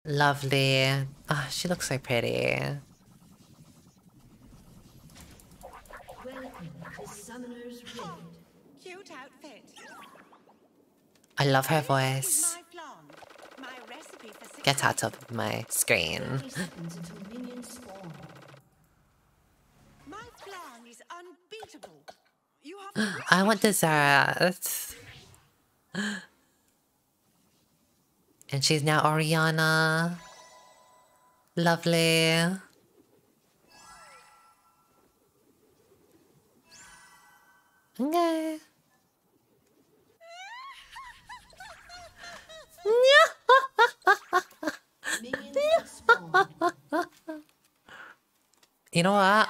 Lovely. Ah, she looks so pretty. Cute outfit. I love her This is voice. my flan. My recipe for success. Get out of my screen. My flan is unbeatable. You have to I want dessert. And she's now Oriana. Lovely. Okay. You know what?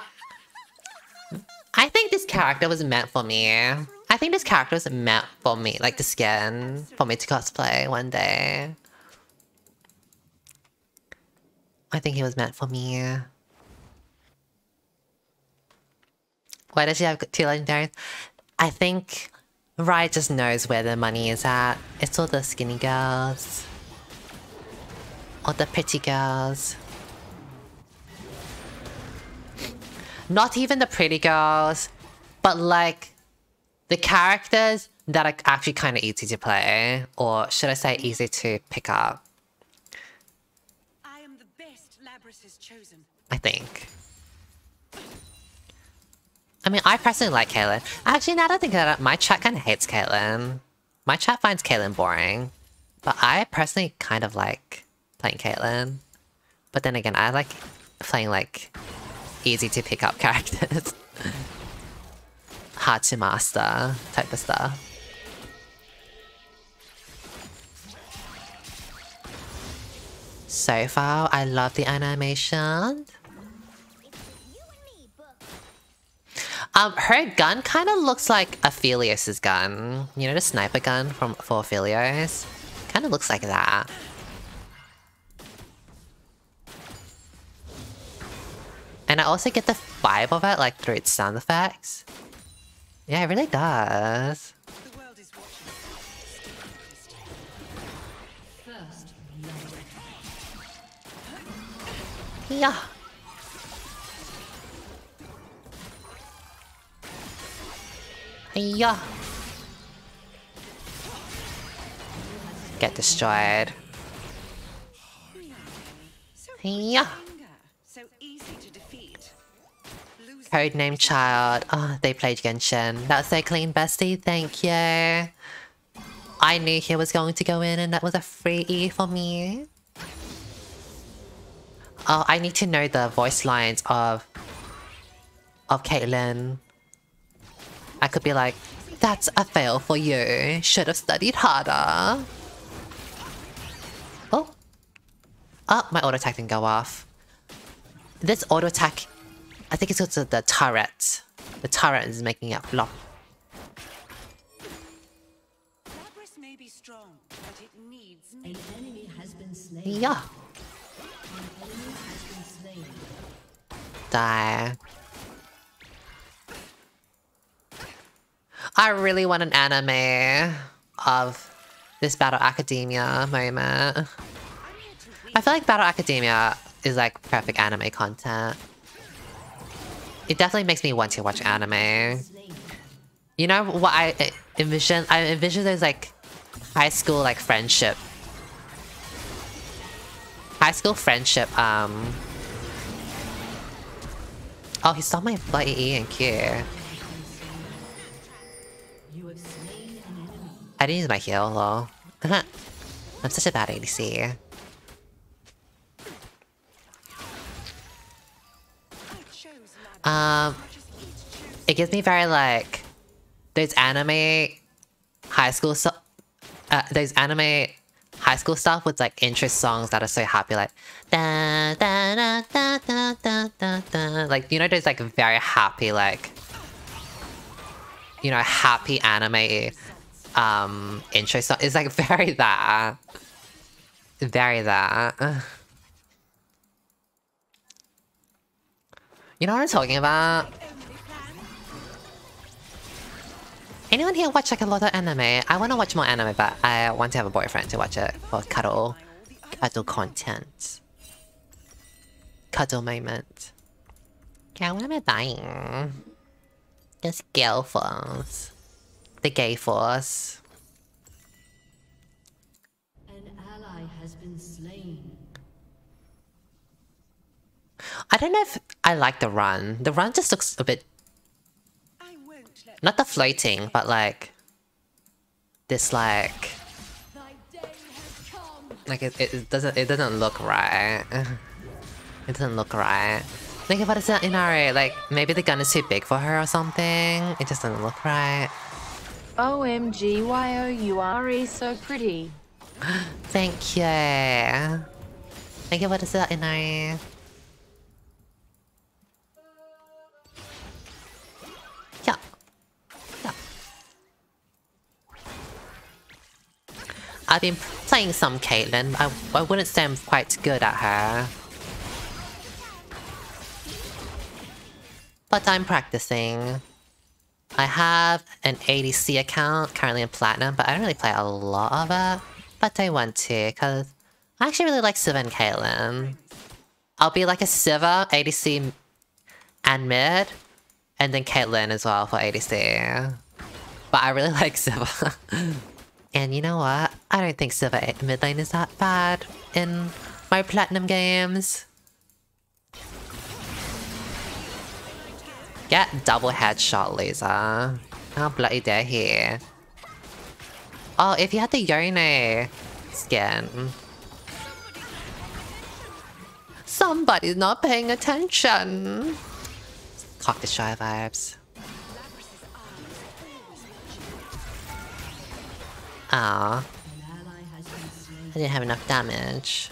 I think this character was meant for me. I think this character was meant for me, like the skin, for me to cosplay one day. I think he was meant for me. Why does she have two legendaries? I think Riot just knows where the money is at. It's all the skinny girls. All the pretty girls. Not even the pretty girls, but like the characters that are actually kind of easy to play, or should I say easy to pick up. I am the best Labrys has chosen. I think. I mean, I personally like Caitlyn. Actually, now that I think about it, my chat kind of hates Caitlyn. My chat finds Caitlyn boring. But I personally kind of like playing Caitlyn. But then again, I like playing like easy to pick up characters. Hard to master type of stuff. So far, I love the animation. Her gun kind of looks like Aphelios's gun. You know, the sniper gun for Aphelios? Kind of looks like that. And I also get the vibe of it, like, through its sound effects. Yeah, it really does. The world is watching. First Yeah. Yeah. Get destroyed. Yeah. So easy to defeat. Codename Child. Oh, they played Genshin. That was so clean, bestie. Thank you. I knew he was going to go in and that was a free E for me. Oh, I need to know the voice lines of Caitlyn. I could be like, that's a fail for you. Should have studied harder. Oh. Oh, my auto attack didn't go off. This auto attack, I think it's because of the turret. The turret is making it flop. Labrys may be strong, but it needs me. an enemy has been slain. Yeah. An enemy has been slain. Die. I really want an anime of this Battle Academia moment. I feel like Battle Academia is like perfect anime content. It definitely makes me want to watch anime. You know what I envision? I envision there's like high school like friendship. High school friendship, Oh, he stole my bloody E and Q. You have slain an enemy. I didn't use my heal though. I'm such a bad ADC. It gives me very like those anime high school stuff. Those anime high school stuff with like interest songs that are so happy, like da da da da da da da da. Like, you know, those like very happy, like, you know, happy anime intro song. It's like very that. Very that. You know what I'm talking about? Anyone here watch like a lot of anime? I want to watch more anime, but I want to have a boyfriend to watch it for cuddle. Cuddle content. Cuddle moment. Yeah, what am I buying? Just Gale Force. The Gay Force. An ally has been slain. I don't know if I like the run. The run just looks a bit... I won't let Not the floating, but like... This like... Thy day has come. Like it doesn't look right. It doesn't look right. Think about it, Inari. Like maybe the gun is too big for her or something. It just doesn't look right. OMG, YOURE so pretty. Thank you. Think about it, Inari. Yeah. Yeah. I've been playing some Caitlyn. I wouldn't say I'm quite good at her. But I'm practicing. I have an ADC account, currently in Platinum, but I don't really play a lot of it. But I want to, because I actually really like Sivir and Caitlyn. I'll be like a Sivir, ADC, and mid, and then Caitlyn as well for ADC. But I really like Sivir. And you know what? I don't think Sivir mid lane is that bad in my Platinum games. Get double headshot laser. How bloody dare he? Oh, if you had the Yone skin. Somebody's not paying attention. Cock destroyer vibes. Ah, An ally has been slain. I didn't have enough damage.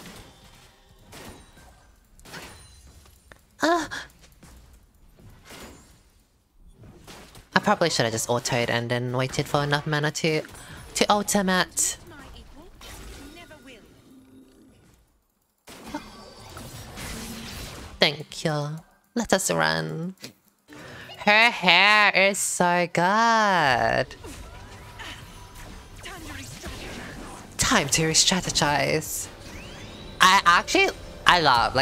Ah. I probably should have just autoed and then waited for enough mana to ultimate. my equal. Never will. Thank you. Let us run. Her hair is so good. Time to re-strategize. I actually love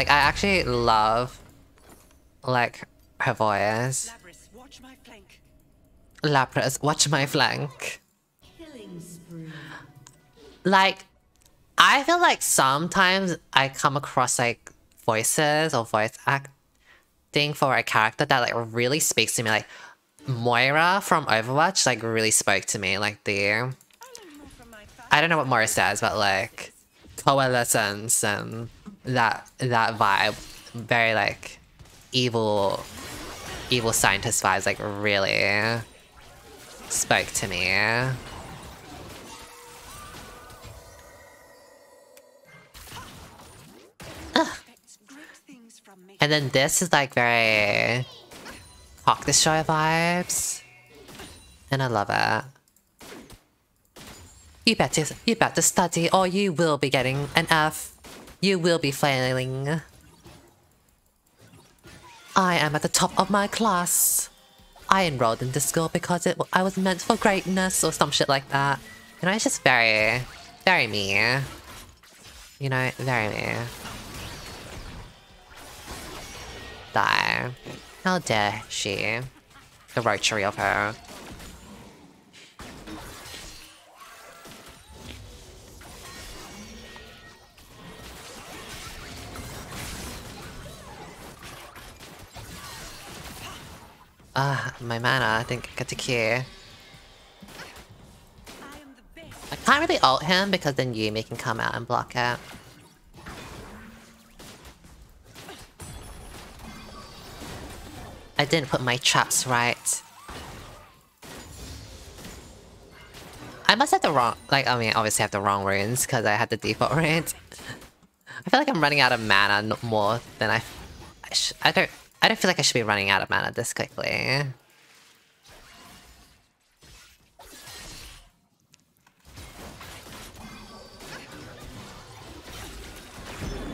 like her voice. Labrys, watch my flank. Lapras, watch my flank. Killing spree. Like, I feel like sometimes I come across like voices or voice acting for a character that like really speaks to me. Like Moira from Overwatch like really spoke to me. Like I'll learn more from my father. I don't know what Moira says, but like coalescence and that vibe, very like evil scientist vibes, like really spoke to me. Expects great things from me. And then this is like very Cock Destroyer vibes. And I love it. You better study or you will be getting an F. You will be failing. I am at the top of my class. I enrolled in this school because I was meant for greatness or some shit like that. You know, it's just very, very me. You know, very me. Die. How dare she? The roachery of her. My mana, I think I get to Q. I am the best. I can't really ult him because then Yumi can come out and block it. I didn't put my traps right. I must have the wrong, like, I mean, obviously I have the wrong runes because I had the default runes. I feel like I'm running out of mana more than I don't feel like I should be running out of mana this quickly.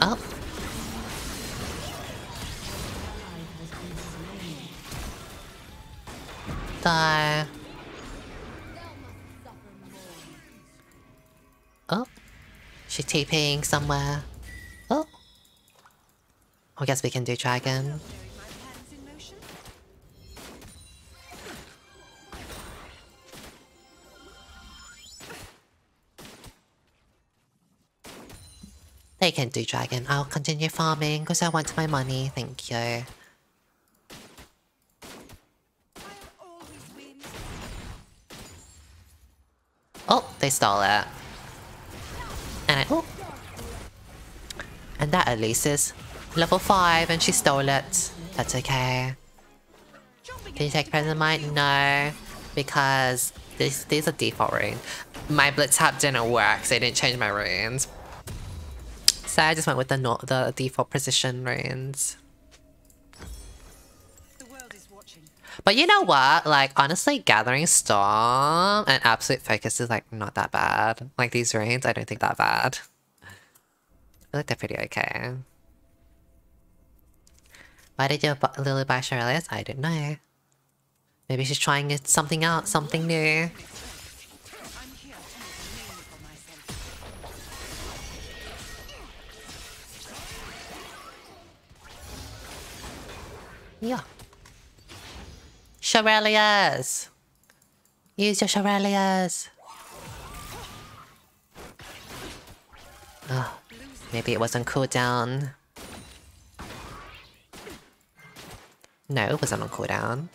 Oh. Die. Oh. She's TPing somewhere. Oh. I guess we can do dragon. My plans in motion. They can do dragon. I'll continue farming because I want my money. Thank you. I'll always win. Oh, they stole it. Oh. And that at least is level 5 and she stole it. That's okay. Can you take present mine? No. Because these are default runes. My blitz tap didn't work, so I didn't change my runes. So I just went with the default precision runes. The world is watching. But you know what? Like, honestly, Gathering Storm and Absolute Focus is, like, not that bad. Like, these runes, I don't think that bad. I feel like they're pretty okay. Why did you Lily buy Shirley's? I don't know. Maybe she's trying something out, something new. I'm here to make a name for myself. Yeah. Shirley's! Use your Shirley's! Oh, maybe it wasn't cooldown. No, it wasn't on cooldown.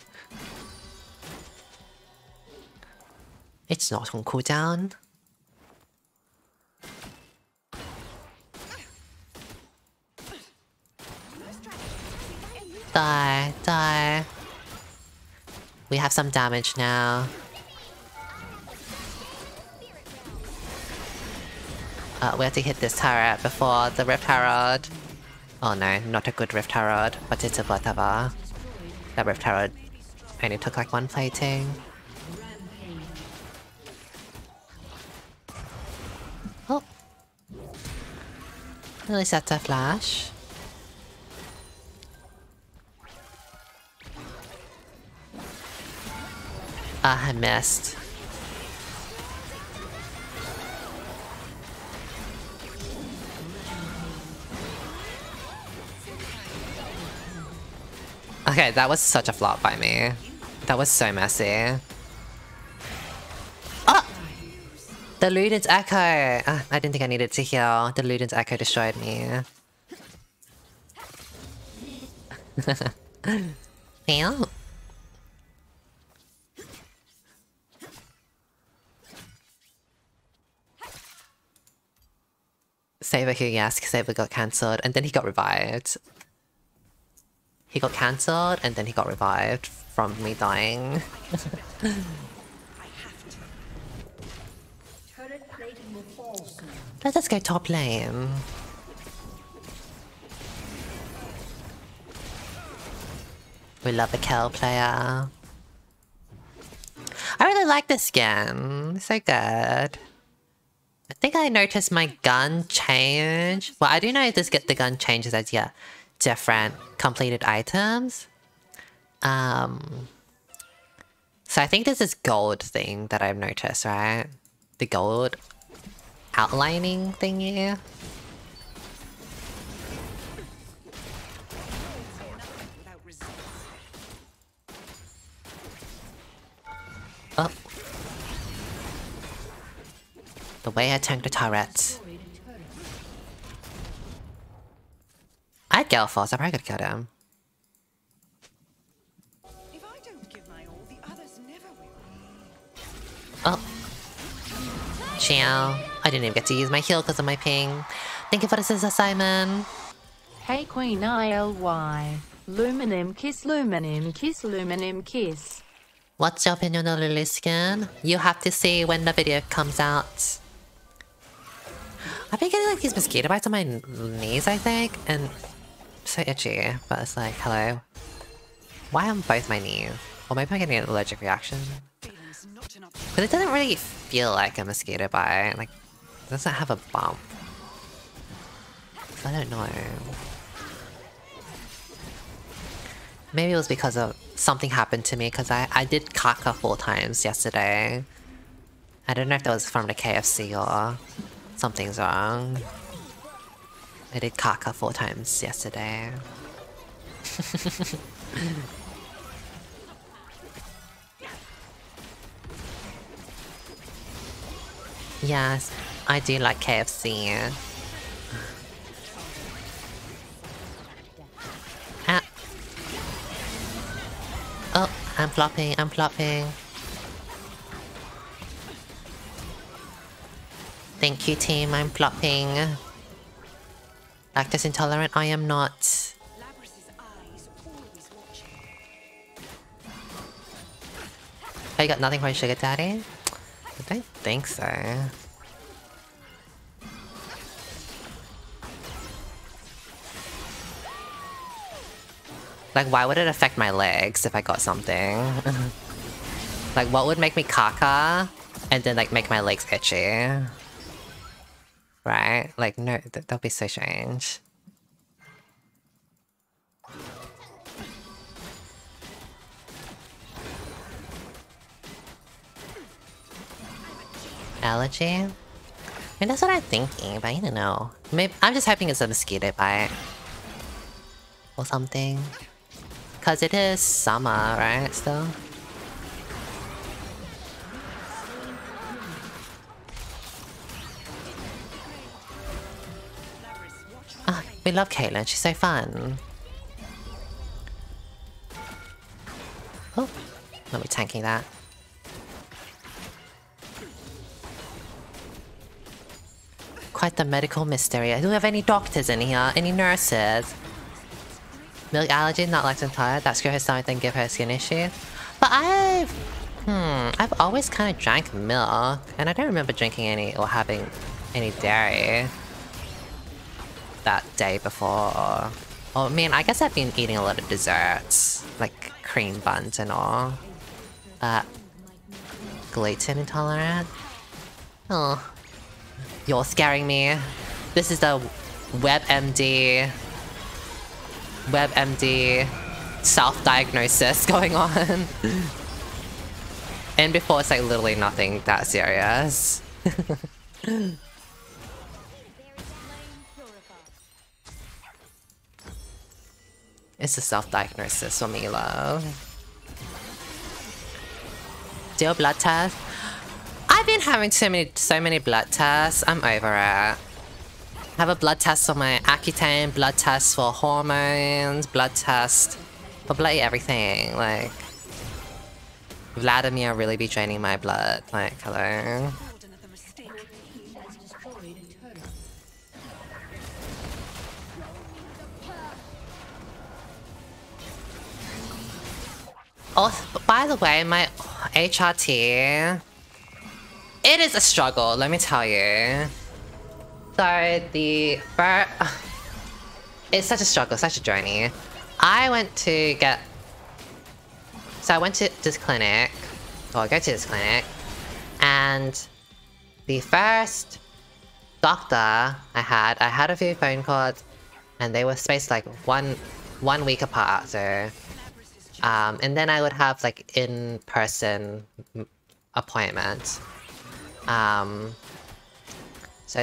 It's not on cooldown. Die, die. We have some damage now. We have to hit this turret before the Rift Herald. Oh no, not a good Rift Herald, but it's a whatever. That Rift Herald only took like one plating. Oh. At least that's a flash. Ah, I missed. Okay, that was such a flop by me. That was so messy. Oh! The Luden's Echo! I didn't think I needed to heal. The Luden's Echo destroyed me. Yeah. Saber who, yes, Saber got cancelled and then he got revived. He got cancelled and then he got revived from me dying. Turret plating will fall soon. Let us go top lane. We love a Kel player. I really like this skin. It's so good. I think I noticed my gun change. Well, I do know the gun changes as you get different completed items. So I think there's this gold thing that I've noticed, right? The gold outlining thingy. Without resistance. Oh. The way I tanked the turret. I'd Gelfos, I probably could kill him. If I don't give my all, the others never will. Oh. Ciao. I didn't even get to use my heal because of my ping. Thank you for the scissor, Simon. Hey Queen ILY. Luminim kiss, luminim kiss, luminim kiss. What's your opinion on Lily skin? You have to see when the video comes out. I've been getting like these mosquito bites on my knees, I think, and so itchy, but it's like, hello. Why on both my knees? Or maybe I'm getting an allergic reaction. Feeling's not an option. But it doesn't really feel like a mosquito bite. Like, it doesn't have a bump. So I don't know. Maybe it was because of something happened to me, because I did caca 4 times yesterday. I don't know if that was from the KFC or Something's wrong. I did caca 4 times yesterday. Yes, I do like KFC. Ah. Oh, I'm flopping, I'm flopping. Thank you, team, I'm flopping. Lactose intolerant, I am not. Labrys's eyes always watching. Oh, you got nothing for Sugar Daddy? I don't think so. Like, why would it affect my legs if I got something? Like, what would make me caca and then, like, make my legs itchy? Right? Like, no, that'll be so strange. Allergy? I mean, that's what I'm thinking, but I don't know. Maybe I'm just hoping it's a mosquito bite. Or something. Cause it is summer, right, still? Ah, we love Caitlyn, she's so fun. Oh, not me tanking that. Quite the medical mystery. Do we have any doctors in here? Any nurses? Milk allergy, not lactose intolerant. That screw her stomach, then give her a skin issue. But I've always kind of drank milk, and I don't remember drinking any or having any dairy that day before. Or I mean, I guess I've been eating a lot of desserts, like cream buns and all. Gluten intolerant? Oh. You're scaring me. This is the WebMD self-diagnosis going on. And before it's like literally nothing that serious. It's a self-diagnosis for me, love. Do a blood test? I've been having so many blood tests. I'm over it. I have a blood test for my Accutane, blood test for hormones, blood test for bloody everything. Like, Vladimir really be draining my blood. Like, hello. Oh, by the way, my HRT, it is a struggle, let me tell you. So it's such a struggle, such a journey. I went to this clinic, or go to this clinic, and the first doctor I had a few phone calls, and they were spaced like one week apart, so and then I would have like in-person appointments. So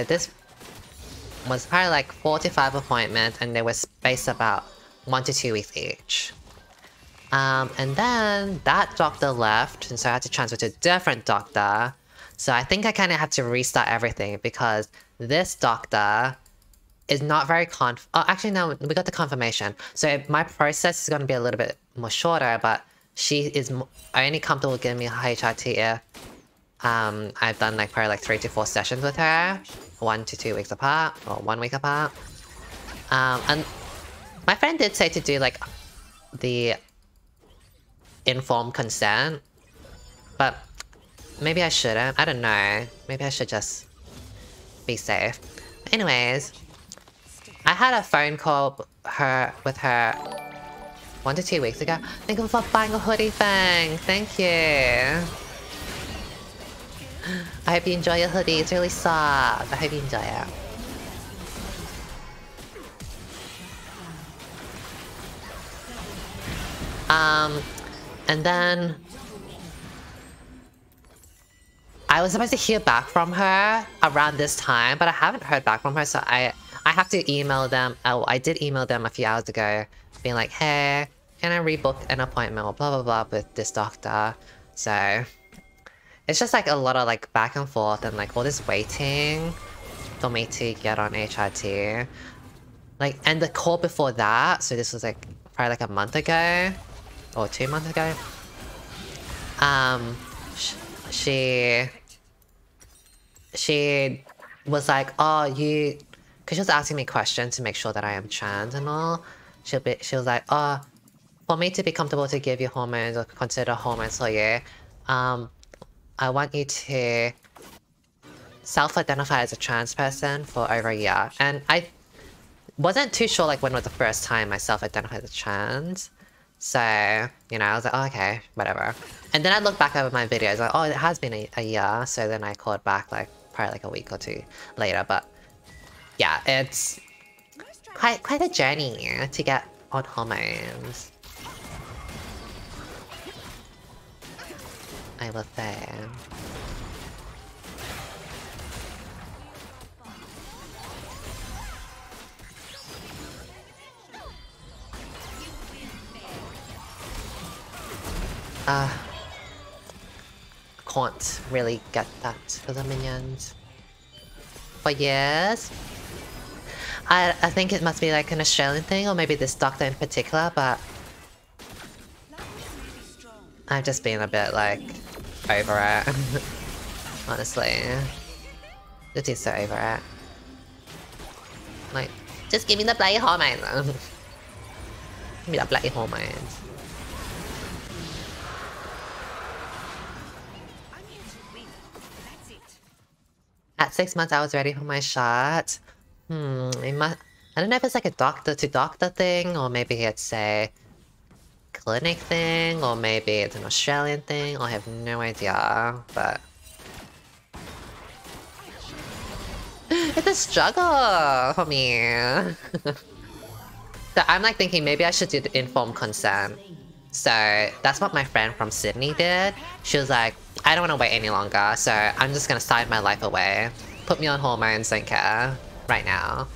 this was probably like 4 to 5 appointments, and they were spaced about 1 to 2 weeks each. And then that doctor left, and so I had to transfer to a different doctor. So I think I kind of had to restart everything because this doctor is not very oh, actually no, we got the confirmation. So my process is going to be a little bit more shorter, but she is only comfortable giving me a HRT if I've done like probably like 3 to 4 sessions with her, 1 to 2 weeks apart, or 1 week apart. And my friend did say to do like the informed consent, but maybe I shouldn't. I don't know. Maybe I should just be safe. Anyways, I had a phone call with her 1 to 2 weeks ago. Thank you for buying a hoodie thing. Thank you. I hope you enjoy your hoodie. It's really soft. I hope you enjoy it. And then I was supposed to hear back from her around this time, but I haven't heard back from her, so I have to email them. Oh, I did email them a few hours ago, being like, hey, can I rebook an appointment or blah blah blah with this doctor? So it's just like a lot of like back and forth and like all this waiting for me to get on HRT. Like, and the call before that, so this was like probably like a month ago or 2 months ago. She was like, oh, you, because she was asking me questions to make sure that I am trans and all. She was like, oh, for me to be comfortable to give you hormones or consider hormones for you, I want you to self-identify as a trans person for over a year. And I wasn't too sure like when was the first time I self-identified as trans. So, you know, I was like, oh, okay, whatever. And then I looked back over my videos, like, oh, it has been a year. So then I called back like probably like a week or two later. But yeah, it's quite a journey to get on hormones, I will say. Can't really get that for the minions. But yes, I think it must be like an Australian thing, or maybe this doctor in particular, but I've just been a bit like over it. Honestly, just is so over it. Like, just give me the bloody hormones. Give me the bloody hormones. At 6 months, I was ready for my shot. It must, I don't know if it's like a doctor-to-doctor thing, or maybe it's a clinic thing, or maybe it's an Australian thing. I have no idea, but it's a struggle for me. So I'm like thinking maybe I should do the informed consent. So that's what my friend from Sydney did. She was like, I don't want to wait any longer, so I'm just gonna sign my life away. Put me on hormones, don't care. Right now.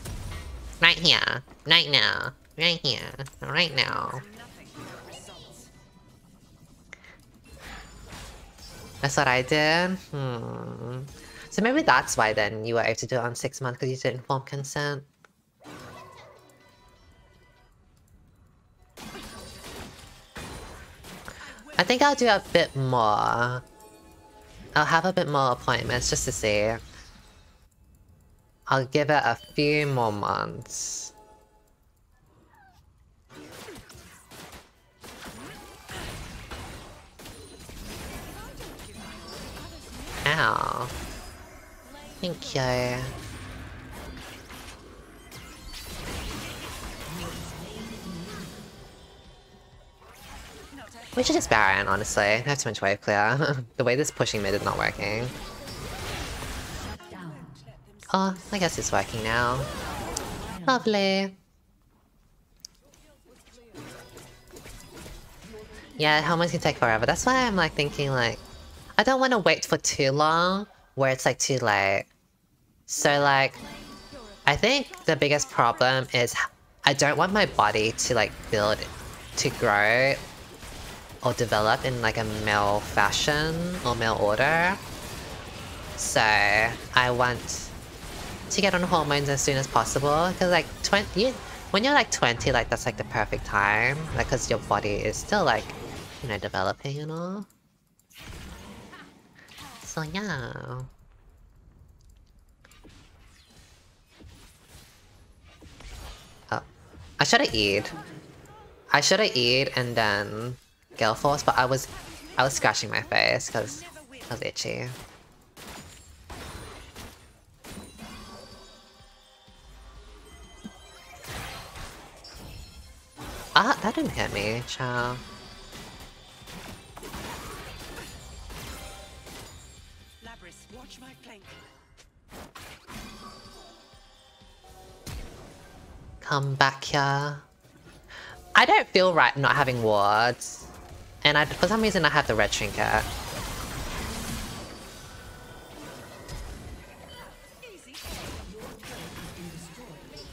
Right here. Right now. Right here. Right now. That's what I did? So maybe that's why then you were able to do it on 6 months, because you did informed consent. I think I'll do a bit more. I'll have a bit more appointments just to see. I'll give it a few more months. Ow. Thank you. We should just Baron, honestly. I have too much wave clear. The way this pushing mid is not working. Oh, I guess it's working now. Lovely. Yeah, hormones can take forever. That's why I'm like thinking like, I don't want to wait for too long where it's like too late. So like, I think the biggest problem is I don't want my body to like build, to grow or develop in like a male fashion or male order. So I want to get on hormones as soon as possible, because like when you're like 20, like that's like the perfect time, like because your body is still like, you know, developing and all. So yeah. Oh, I should have eat. I should have eat and then Gale Force, but I was scratching my face because I was itchy. Ah, that didn't hit me, chow. Labrys, watch my flank. Come back here. I don't feel right not having wards. And for some reason I have the red trinket.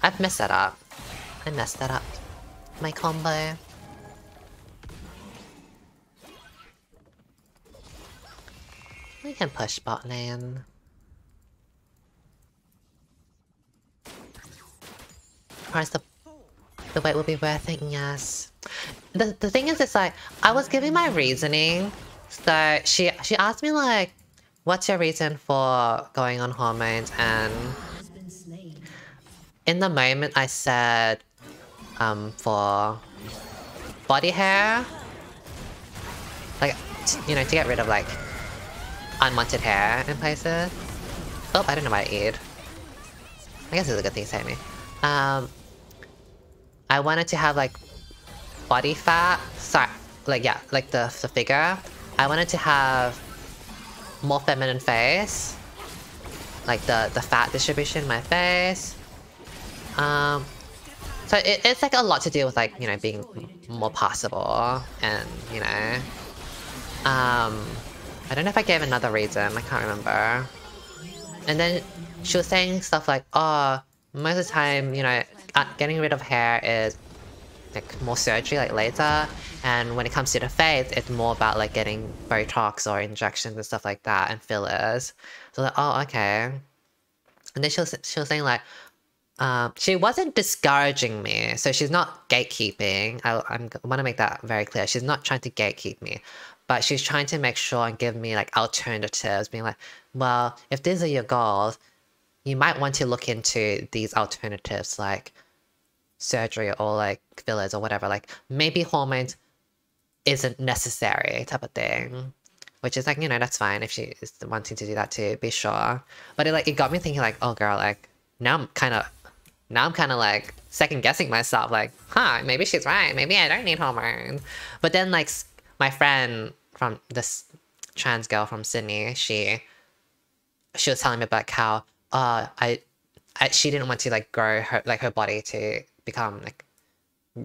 I've messed that up. I messed that up. My combo. We can push bot lane. Of course, the wait will be worth it, yes. The thing is, it's like, I was giving my reasoning. So she asked me like, what's your reason for going on hormones? And in the moment I said, for body hair. Like, you know, to get rid of like unwanted hair in places. Oh, I don't know why I eat. I guess it's a good thing to say to me. I wanted to have like body fat. Sorry, like yeah, like the figure. I wanted to have more feminine face. Like the fat distribution in my face. So it's like a lot to do with like, you know, being more possible and, you know. I don't know if I gave another reason, I can't remember. And then she was saying stuff like, oh, most of the time, you know, getting rid of hair is like more surgery, like later. And when it comes to the face, it's more about like getting Botox or injections and stuff like that and fillers. So like, oh, okay. And then she was saying like, she wasn't discouraging me, so she's not gatekeeping. I want to make that very clear. She's not trying to gatekeep me, but she's trying to make sure and give me like alternatives, being like, well, if these are your goals, you might want to look into these alternatives like surgery or like fillers or whatever. Like maybe hormones isn't necessary type of thing. Which is like, you know, that's fine if she is wanting to do that too, be sure. But it got me thinking like, oh girl, like now I'm kind of like second guessing myself, like, huh, maybe she's right, maybe I don't need hormones. But then like my friend from this trans girl from Sydney, she was telling me about how she didn't want to like grow her body to become like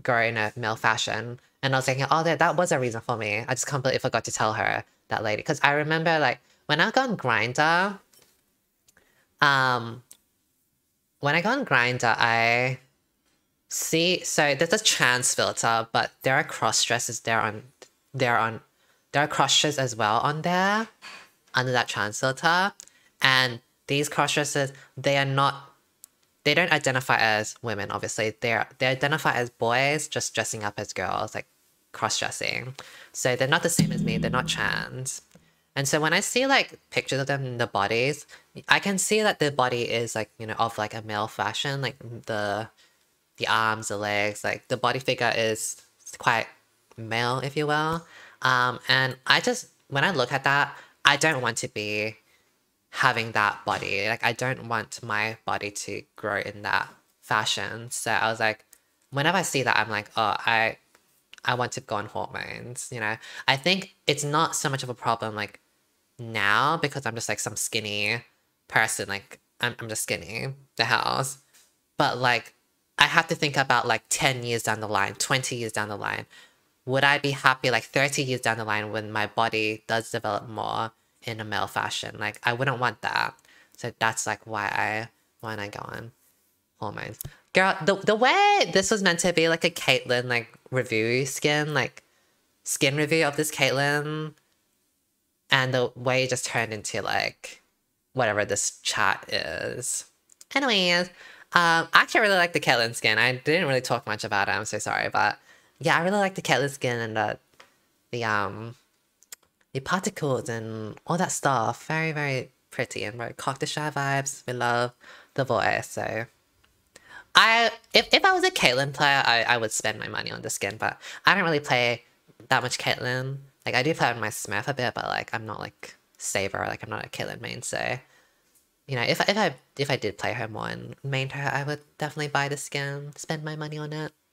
grow in a male fashion. And I was thinking, oh, that was a reason for me. I just completely forgot to tell her, that lady, because I remember like when I got on Grindr, I see, so there's a trans filter, but there are cross dresses there are cross dresses as well on there under that trans filter, and these cross dresses, they don't identify as women. Obviously, they identify as boys just dressing up as girls, like cross dressing. So they're not the same as me. They're not trans. And so when I see like pictures of them in the bodies, I can see that their body is like, you know, of like a male fashion, like the arms, the legs, like the body figure is quite male, if you will. And when I look at that, I don't want to be having that body. Like I don't want my body to grow in that fashion. So I was like, whenever I see that, I'm like, oh, I want to go on hormones, you know? I think it's not so much of a problem like now because I'm just like some skinny person, like I'm just skinny, the house. But like, I have to think about like 10 years down the line, 20 years down the line. Would I be happy like 30 years down the line when my body does develop more in a male fashion? Like I wouldn't want that. So that's like why I want to go on hormones. Girl, the way this was meant to be like a Caitlyn like review skin review of this Caitlyn, and the way it just turned into like whatever this chat is. Anyways, I actually really like the Caitlyn skin. I didn't really talk much about it, I'm so sorry, but yeah, I really like the Caitlyn skin and the particles and all that stuff. Very, very pretty and very Cock the Shy vibes. We love the voice, so if I was a Caitlyn player, I would spend my money on the skin, but I don't really play that much Caitlyn. Like I do play on my Smurf a bit, but like I'm not like Saber, like I'm not a Caitlyn main, so you know, if I did play her more and main her, I would definitely buy the skin, spend my money on it.